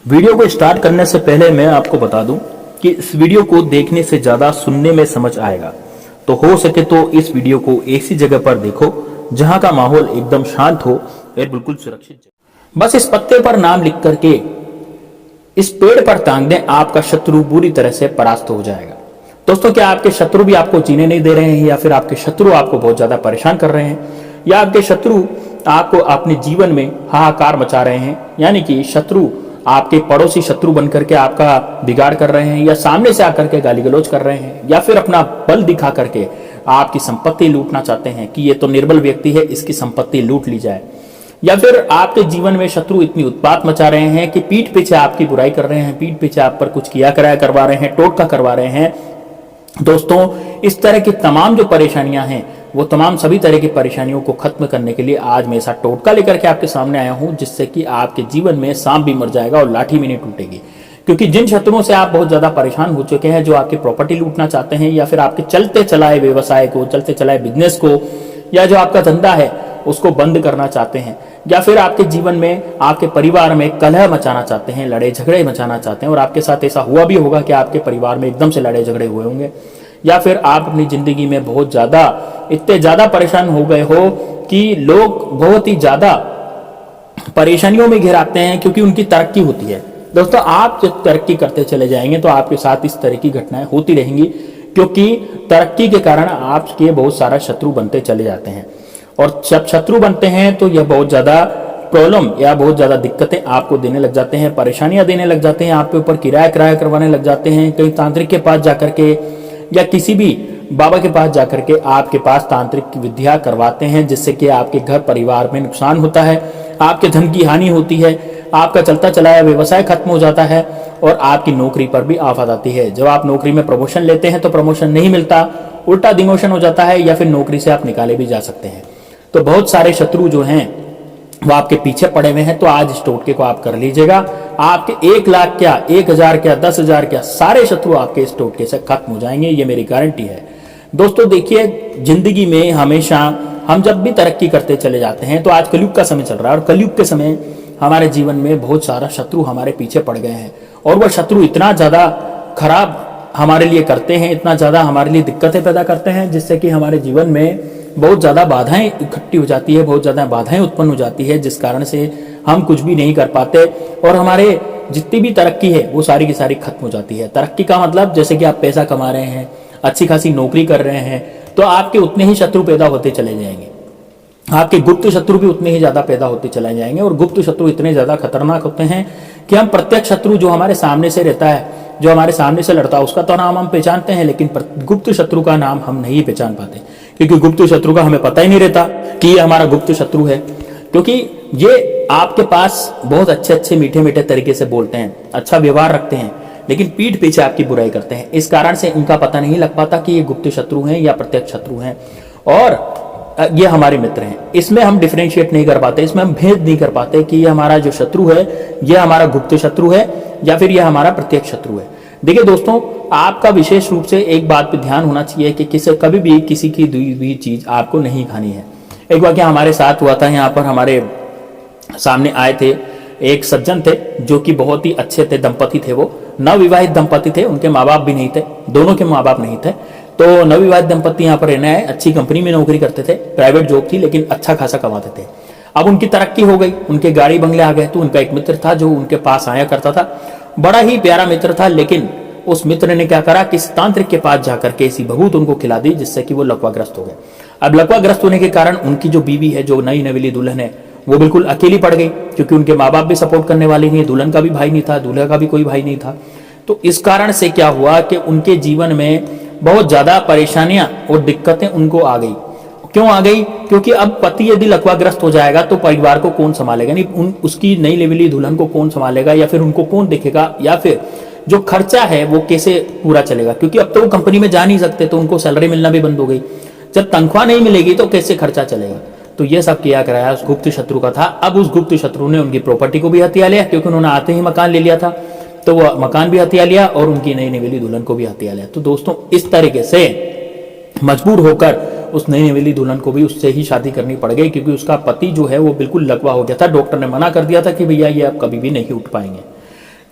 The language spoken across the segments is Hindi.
वीडियो को स्टार्ट करने से पहले मैं आपको बता दूं कि इस वीडियो को देखने से ज्यादा सुनने में समझ आएगा, तो हो सके तो इस वीडियो को ऐसी जगह पर देखो जहां का माहौल एकदम शांत हो और बिल्कुल सुरक्षित जगह। बस इस पत्ते पर नाम लिख करके इस पेड़ पर टांग दें, आपका शत्रु बुरी तरह से परास्त हो जाएगा। दोस्तों, क्या आपके शत्रु भी आपको जीने नहीं दे रहे हैं, या फिर आपके शत्रु आपको बहुत ज्यादा परेशान कर रहे हैं, या आपके शत्रु आपको अपने जीवन में हाहाकार मचा रहे हैं, यानी कि शत्रु आपके पड़ोसी शत्रु बनकर के आपका बिगाड़ कर रहे हैं, या सामने से आकर के गाली गलौज कर रहे हैं, या फिर अपना बल दिखा करके आपकी संपत्ति लूटना चाहते हैं कि ये तो निर्बल व्यक्ति है, इसकी संपत्ति लूट ली जाए, या फिर आपके जीवन में शत्रु इतनी उत्पात मचा रहे हैं कि पीठ पीछे आपकी बुराई कर रहे हैं, पीठ पीछे आप पर कुछ किया कराया करवा रहे हैं, टोटका करवा रहे हैं। दोस्तों, इस तरह की तमाम जो परेशानियां हैं, वो तमाम सभी तरह की परेशानियों को खत्म करने के लिए आज मैं ऐसा टोटका लेकर के आपके सामने आया हूं, जिससे कि आपके जीवन में सांप भी मर जाएगा और लाठी भी नहीं टूटेगी। क्योंकि जिन शत्रुओं से आप बहुत ज्यादा परेशान हो चुके हैं, जो आपकी प्रॉपर्टी लूटना चाहते हैं, या फिर आपके चलते चलाए व्यवसाय को, चलते चलाए बिजनेस को, या जो आपका धंधा है उसको बंद करना चाहते हैं, या फिर आपके जीवन में, आपके परिवार में कलह मचाना चाहते हैं, लड़ाई झगड़े मचाना चाहते हैं, और आपके साथ ऐसा हुआ भी होगा कि आपके परिवार में एकदम से लड़ाई झगड़े हुए होंगे, या फिर आप अपनी जिंदगी में बहुत ज्यादा इतने ज्यादा परेशान हो गए हो कि लोग बहुत ही ज्यादा परेशानियों में घिराते हैं क्योंकि उनकी तरक्की होती है। दोस्तों, आप जब तरक्की करते चले जाएंगे तो आपके साथ इस तरह की घटनाएं होती रहेंगी, क्योंकि तरक्की के कारण आपके बहुत सारा शत्रु बनते चले जाते हैं, और जब शत्रु बनते हैं तो यह बहुत ज्यादा प्रॉब्लम या बहुत ज्यादा दिक्कतें आपको देने लग जाते हैं, परेशानियां देने लग जाते हैं, आपके ऊपर किराया करवाने लग जाते हैं, कहीं तांत्रिक के पास जाकर के या किसी भी बाबा के पास जाकर के आपके पास तांत्रिक विद्या करवाते हैं, जिससे कि आपके घर परिवार में नुकसान होता है, आपके धन की हानि होती है, आपका चलता चलाया व्यवसाय खत्म हो जाता है, और आपकी नौकरी पर भी आफत आती है। जब आप नौकरी में प्रमोशन लेते हैं तो प्रमोशन नहीं मिलता, उल्टा डिमोशन हो जाता है, या फिर नौकरी से आप निकाले भी जा सकते हैं। तो बहुत सारे शत्रु जो हैं वो आपके पीछे पड़े हुए हैं। तो आज इस टोटके को आप कर लीजिएगा, आपके 1 लाख क्या, 1,000 क्या, 10,000 क्या, सारे शत्रु आपके इस टोटके से खत्म हो जाएंगे, ये मेरी गारंटी है। दोस्तों देखिए, जिंदगी में हमेशा हम जब भी तरक्की करते चले जाते हैं, तो आज कलयुग का समय चल रहा है, और कलयुग के समय हमारे जीवन में बहुत सारा शत्रु हमारे पीछे पड़ गए हैं, और वह शत्रु इतना ज्यादा खराब हमारे लिए करते हैं, इतना ज्यादा हमारे लिए दिक्कतें पैदा करते हैं, जिससे कि हमारे जीवन में बहुत ज्यादा बाधाएं इकट्ठी हो जाती है, बहुत ज्यादा बाधाएं उत्पन्न हो जाती है, जिस कारण से हम कुछ भी नहीं कर पाते, और हमारे जितनी भी तरक्की है वो सारी की सारी खत्म हो जाती है। तरक्की का मतलब, जैसे कि आप पैसा कमा रहे हैं, अच्छी खासी नौकरी कर रहे हैं, तो आपके उतने ही शत्रु पैदा होते चले जाएंगे, आपके गुप्त शत्रु भी उतने ही ज्यादा पैदा होते चले जाएंगे, और गुप्त शत्रु इतने ज्यादा खतरनाक होते हैं कि हम प्रत्यक्ष शत्रु जो हमारे सामने से रहता है, जो हमारे सामने से लड़ता है, उसका तो नाम हम पहचानते हैं, लेकिन गुप्त शत्रु का नाम हम नहीं पहचान पाते, क्योंकि गुप्त शत्रु का हमें पता ही नहीं रहता कि ये हमारा गुप्त शत्रु है। क्योंकि ये आपके पास बहुत अच्छे अच्छे मीठे मीठे तरीके से बोलते हैं, अच्छा व्यवहार रखते हैं, लेकिन पीठ पीछे आपकी बुराई करते हैं। इस कारण से इनका पता नहीं लग पाता कि ये गुप्त शत्रु हैं या प्रत्यक्ष शत्रु हैं, और ये हमारे मित्र हैं। इसमें हम डिफरेंशिएट नहीं कर पाते, इसमें हम भेद नहीं कर पाते कि ये हमारा जो शत्रु है, ये हमारा गुप्त शत्रु है या फिर ये हमारा प्रत्यक्ष शत्रु है। देखिए दोस्तों, आपका विशेष रूप से एक बात पे ध्यान होना चाहिए कि कभी भी किसी की दी हुई चीज आपको नहीं खानी है। एक वाकया हमारे साथ हुआ था, यहाँ पर हमारे सामने आए थे एक सज्जन थे, जो कि बहुत ही अच्छे थे, दंपति थे, वो नवविवाहित दंपति थे, उनके माँ बाप भी नहीं थे, दोनों के माँ बाप नहीं थे। तो नवविवाहित दंपति यहाँ पर रहने आए, अच्छी कंपनी में नौकरी करते थे, प्राइवेट जॉब थी, लेकिन अच्छा खासा कमाते थे। अब उनकी तरक्की हो गई, उनके गाड़ी बंगले आ गए, तो उनका एक मित्र था जो उनके पास आया करता था, बड़ा ही प्यारा मित्र था, लेकिन उस मित्र ने क्या करा, किस तांत्रिक के पास जाकर के ऐसी बहुत उनको खिला दी, जिससे कि वो लकवाग्रस्त हो गए। अब लकवाग्रस्त होने के कारण उनकी जो बीवी है, जो नई नवेली दुल्हन है, वो बिल्कुल अकेली पड़ गई, क्योंकि उनके माँ बाप भी सपोर्ट करने वाले नहीं, दुल्हन का भी भाई नहीं था, दूल्हे का भी कोई भाई नहीं था। तो इस कारण से क्या हुआ कि उनके जीवन में बहुत ज्यादा परेशानियां और दिक्कतें उनको आ गई। क्यों आ गई? क्योंकि अब पति यदि लकवाग्रस्त हो जाएगा तो परिवार को कौन संभालेगा, नहीं उसकी नई लेवली दुल्हन को कौन संभालेगा, या फिर उनको कौन देखेगा, या फिर जो खर्चा है वो कैसे पूरा चलेगा, क्योंकि अब तो वो कंपनी में जा नहीं सकते, तो उनको सैलरी मिलना भी बंद हो गई। जब तनख्वाह नहीं मिलेगी तो कैसे खर्चा चलेगा। तो ये सब किया कराया उस गुप्त शत्रु का था। अब उस गुप्त शत्रु ने उनकी प्रॉपर्टी को भी हथिया लिया, क्योंकि उन्होंने आते ही मकान ले लिया था, तो वो मकान भी हथिया लिया और उनकी नई नवेली दुल्हन को भी हथिया लिया। तो दोस्तों, इस तरीके से मजबूर होकर उस नई नवेली दुल्हन को भी उससे ही शादी करनी पड़ गई, क्योंकि उसका पति जो है वो बिल्कुल लकवा हो गया था। डॉक्टर ने मना कर दिया था कि भैया ये आप कभी भी नहीं उठ पाएंगे।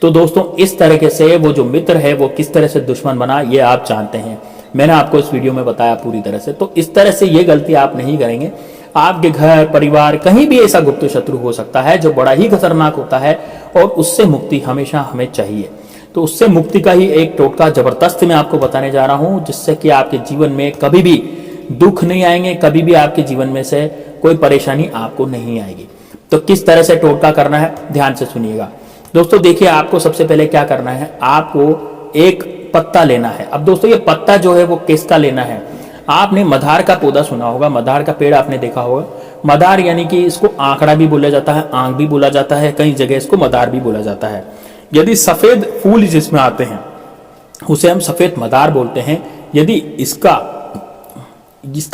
तो दोस्तों इस तरीके से वो जो मित्र है वो किस तरह से दुश्मन बना ये आप जानते हैं, मैंने आपको इस वीडियो में बताया पूरी तरह से। तो इस तरह से ये गलती आप नहीं करेंगे। आपके घर परिवार कहीं भी ऐसा गुप्त शत्रु हो सकता है जो बड़ा ही खतरनाक होता है और उससे मुक्ति हमेशा हमें चाहिए। तो उससे मुक्ति का ही एक टोटका जबरदस्त मैं आपको बताने जा रहा हूं, जिससे कि आपके जीवन में कभी भी दुख नहीं आएंगे, कभी भी आपके जीवन में से कोई परेशानी आपको नहीं आएगी। तो किस तरह से टोटका करना है ध्यान से सुनिएगा दोस्तों। देखिए आपको सबसे पहले क्या करना है, आपको एक पत्ता लेना है। अब दोस्तों ये पत्ता जो है वो किसका लेना है, आपने मदार का पौधा सुना होगा, मदार का पेड़ आपने देखा होगा। मदार यानी कि इसको आंकड़ा भी बोला जाता है, आंख भी बोला जाता है, कई जगह इसको मदार भी बोला जाता है। यदि सफेद फूल जिसमें आते हैं उसे हम सफेद मदार बोलते हैं। यदि इसका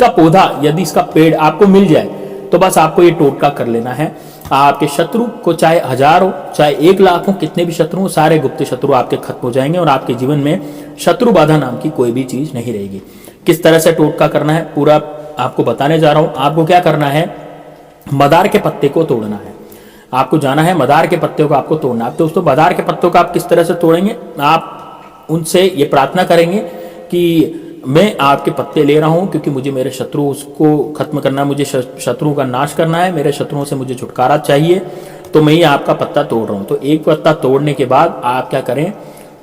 पौधा, यदि इसका पेड़ आपको मिल जाए तो बस आपको ये टोटका कर लेना है। आपके शत्रु को चाहे 1000 हो चाहे 1 लाख हो, कितने भी शत्रु हो, सारे गुप्त शत्रु आपके खत्म हो जाएंगे और आपके जीवन में शत्रु बाधा नाम की कोई भी चीज नहीं रहेगी। किस तरह से टोटका करना है पूरा आपको बताने जा रहा हूं। आपको क्या करना है, मदार के पत्ते को तोड़ना है। आपको जाना है मदार के पत्ते को आपको तोड़ना है। दोस्तों मदार के पत्तों को आप किस तरह से तोड़ेंगे, आप उनसे ये प्रार्थना करेंगे कि मैं आपके पत्ते ले रहा हूं क्योंकि मुझे मेरे शत्रु को खत्म करना है, मुझे शत्रुओं का नाश करना है, मेरे शत्रुओं से मुझे छुटकारा चाहिए, तो मैं ये आपका पत्ता तोड़ रहा हूं। तो एक पत्ता तोड़ने के बाद आप क्या करें,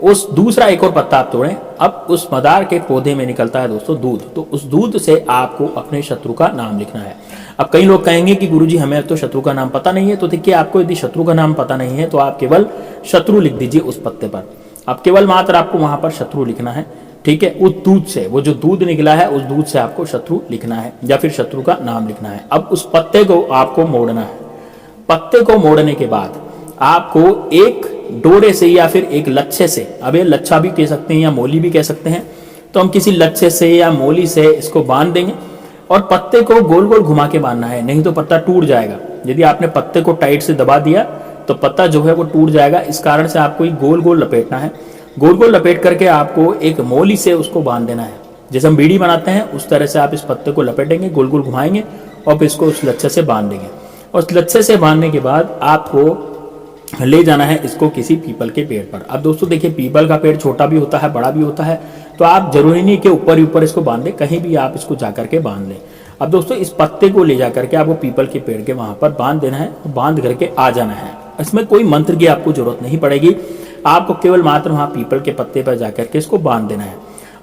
उस दूसरा एक और पत्ता आप तोड़ें। अब उस मदार के पौधे में निकलता है दोस्तों दूध, तो उस दूध से आपको अपने शत्रु का नाम लिखना है। अब कई लोग कहेंगे कि गुरुजी हमें तो शत्रु का नाम पता नहीं है। तो देखिए आपको यदि शत्रु का नाम पता नहीं है तो आप केवल शत्रु लिख दीजिए उस पत्ते पर। अब केवल मात्र आपको वहां पर शत्रु लिखना है, ठीक है। उस दूध से, वो जो दूध निकला है उस दूध से आपको शत्रु लिखना है या फिर शत्रु का नाम लिखना है। अब उस पत्ते को आपको मोड़ना है। पत्ते को मोड़ने के बाद आपको एक डोरे से या फिर एक लच्छे से, अब ये लच्छा भी कह सकते हैं या मोली भी कह सकते हैं, तो हम किसी लच्छे से या मोली से इसको बांध देंगे और पत्ते को गोल गोल घुमा के बांधना है, नहीं तो पत्ता टूट जाएगा। यदि आपने पत्ते को टाइट से दबा दिया तो पत्ता जो है वो टूट जाएगा। इस कारण से आपको गोल गोल लपेटना है। गोल गोल लपेट करके आपको एक मोली से उसको बांध देना है। जैसे हम बीड़ी बनाते हैं उस तरह से आप इस पत्ते को लपेटेंगे, गोल गोल घुमाएंगे और फिर इसको उस लच्छे से बांध देंगे। और उस लच्छे से बांधने के बाद आपको ले जाना है इसको किसी पीपल के पेड़ पर। अब दोस्तों देखिए पीपल का पेड़ छोटा भी होता है बड़ा भी होता है, तो आप जरूरी नहीं कि ऊपर ही ऊपर इसको बांध लें, कहीं भी आप इसको जाकर के बांध लें। अब दोस्तों इस पत्ते को ले जाकर के आपको पीपल के पेड़ के वहां पर बांध देना है, बांध करके आ जाना है। इसमें कोई मंत्र की आपको जरूरत नहीं पड़ेगी, आपको केवल मात्र वहां पीपल के पत्ते पर जाकर के इसको बांध देना है।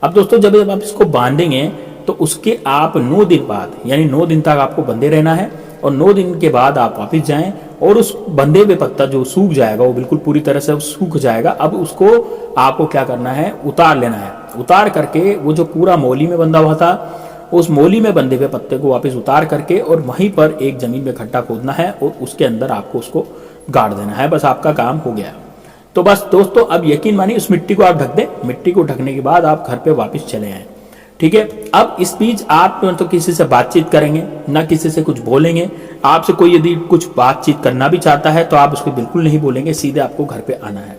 अब दोस्तों जब आप इसको बांधेंगे तो उसके आप 9 दिन बाद, यानी 9 दिन तक आपको बंधे रहना है और 9 दिन के बाद आप वापस जाएं और उस बंधे हुए पत्ता जो सूख जाएगा, वो बिल्कुल पूरी तरह से सूख जाएगा। अब उसको आपको क्या करना है, उतार लेना है। उतार करके वो जो पूरा मोली में बंधा हुआ था उस मोली में बंधे हुए पत्ते को वापस उतार करके और वहीं पर एक जमीन में खड्डा खोदना है और उसके अंदर आपको उसको गाड़ देना है। बस आपका काम हो गया। तो बस दोस्तों अब यकीन मानिए उस मिट्टी को आप ढक दें। मिट्टी को ढकने के बाद आप घर पे वापस चले आए, ठीक है। अब इस बीच आप तो किसी से बातचीत करेंगे ना, किसी से कुछ बोलेंगे। आपसे कोई यदि कुछ बातचीत करना भी चाहता है तो आप उसको बिल्कुल नहीं बोलेंगे, सीधे आपको घर पे आना है।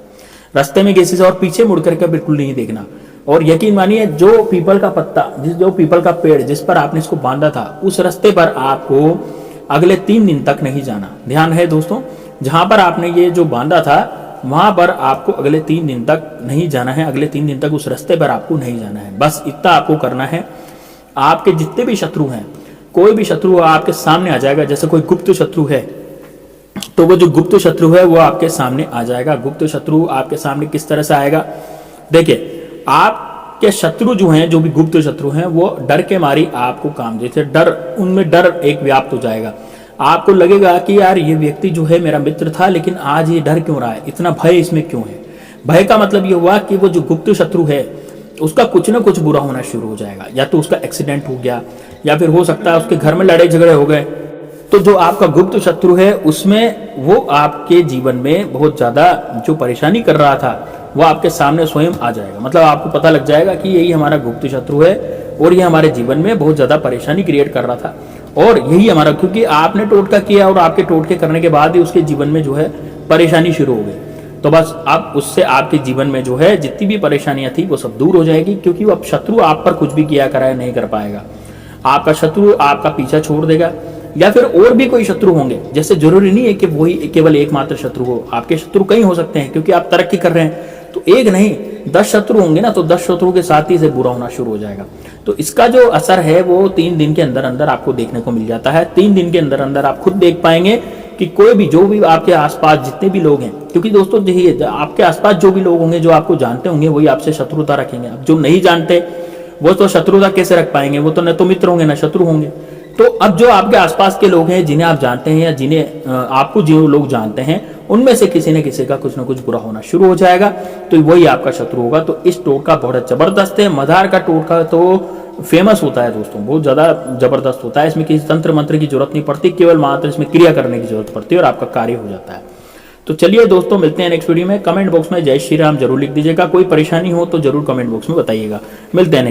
रास्ते में किसी से और पीछे मुड़ करके बिल्कुल नहीं देखना। और यकीन मानिए जो पीपल का पत्ता, जो पीपल का पेड़ जिस पर आपने इसको बांधा था, उस रास्ते पर आपको अगले 3 दिन तक नहीं जाना। ध्यान है दोस्तों, जहां पर आपने ये जो बांधा था वहां पर आपको अगले 3 दिन तक नहीं जाना है। अगले 3 दिन तक उस रास्ते पर आपको नहीं जाना है। बस इतना आपको करना है। आपके जितने भी शत्रु हैं, कोई भी शत्रु आपके सामने आ जाएगा। जैसे कोई गुप्त शत्रु है तो वो जो गुप्त शत्रु है वो आपके सामने आ जाएगा। गुप्त शत्रु आपके सामने किस तरह से आएगा, देखिए आपके शत्रु जो हैं, जो भी गुप्त शत्रु हैं, वो डर के मारी आपको काम देते, डर उनमें डर एक व्याप्त हो जाएगा। आपको लगेगा कि यार ये व्यक्ति जो है मेरा मित्र था, लेकिन आज ये डर क्यों रहा है, इतना भय इसमें क्यों है। भय का मतलब ये हुआ कि वो जो गुप्त शत्रु है उसका कुछ ना कुछ बुरा होना शुरू हो जाएगा। या तो उसका एक्सीडेंट हो गया या फिर हो सकता है उसके घर में लड़ाई झगड़े हो गए। तो जो आपका गुप्त शत्रु है उसमें वो आपके जीवन में बहुत ज्यादा जो परेशानी कर रहा था वो आपके सामने स्वयं आ जाएगा। मतलब आपको पता लग जाएगा कि यही हमारा गुप्त शत्रु है और ये हमारे जीवन में बहुत ज्यादा परेशानी क्रिएट कर रहा था और यही हमारा, क्योंकि आपने टोटका किया और आपके टोटके करने के बाद ही उसके जीवन में जो है परेशानी शुरू हो गई। तो बस अब उससे आपके जीवन में जो है जितनी भी परेशानियां थी वो सब दूर हो जाएगी, क्योंकि वो अब शत्रु आप पर कुछ भी किया कराया नहीं कर पाएगा। आपका शत्रु आपका पीछा छोड़ देगा। या फिर और भी कोई शत्रु होंगे। जैसे जरूरी नहीं है कि वही केवल एकमात्र शत्रु हो, आपके शत्रु कई हो सकते हैं, क्योंकि आप तरक्की कर रहे हैं। तो एक नहीं 10 शत्रु होंगे ना, तो 10 शत्रु के साथ ही से बुरा होना शुरू हो जाएगा। तो इसका जो असर है वो 3 दिन के अंदर अंदर आपको देखने को मिल जाता है। 3 दिन के अंदर अंदर आप खुद देख पाएंगे कि कोई भी, जो भी आपके आसपास जितने भी लोग हैं, क्योंकि दोस्तों देखिए आपके आसपास जो भी लोग होंगे, जो आपको जानते होंगे, वही आपसे शत्रुता रखेंगे। अब जो नहीं जानते वो तो शत्रुता कैसे रख पाएंगे, वो तो न तो मित्र होंगे ना शत्रु होंगे। तो अब जो आपके आसपास के लोग हैं, जिन्हें आप जानते हैं या जिन्हें आपको जो लोग जानते हैं, उनमें से किसी न किसी का कुछ ना कुछ बुरा होना शुरू हो जाएगा, तो वही आपका शत्रु होगा। तो इस टोटका बहुत जबरदस्त है। मदार का टोटका तो फेमस होता है दोस्तों, बहुत ज्यादा जबरदस्त होता है। इसमें किसी तंत्र मंत्र की जरूरत नहीं पड़ती, केवल मात्र इसमें क्रिया करने की जरूरत पड़ती है और आपका कार्य हो जाता है। तो चलिए दोस्तों, मिलते हैं नेक्स्ट वीडियो में। कमेंट बॉक्स में जय श्री राम जरूर लिख दीजिएगा। कोई परेशानी हो तो जरूर कमेंट बॉक्स में बताइएगा। मिलते हैं।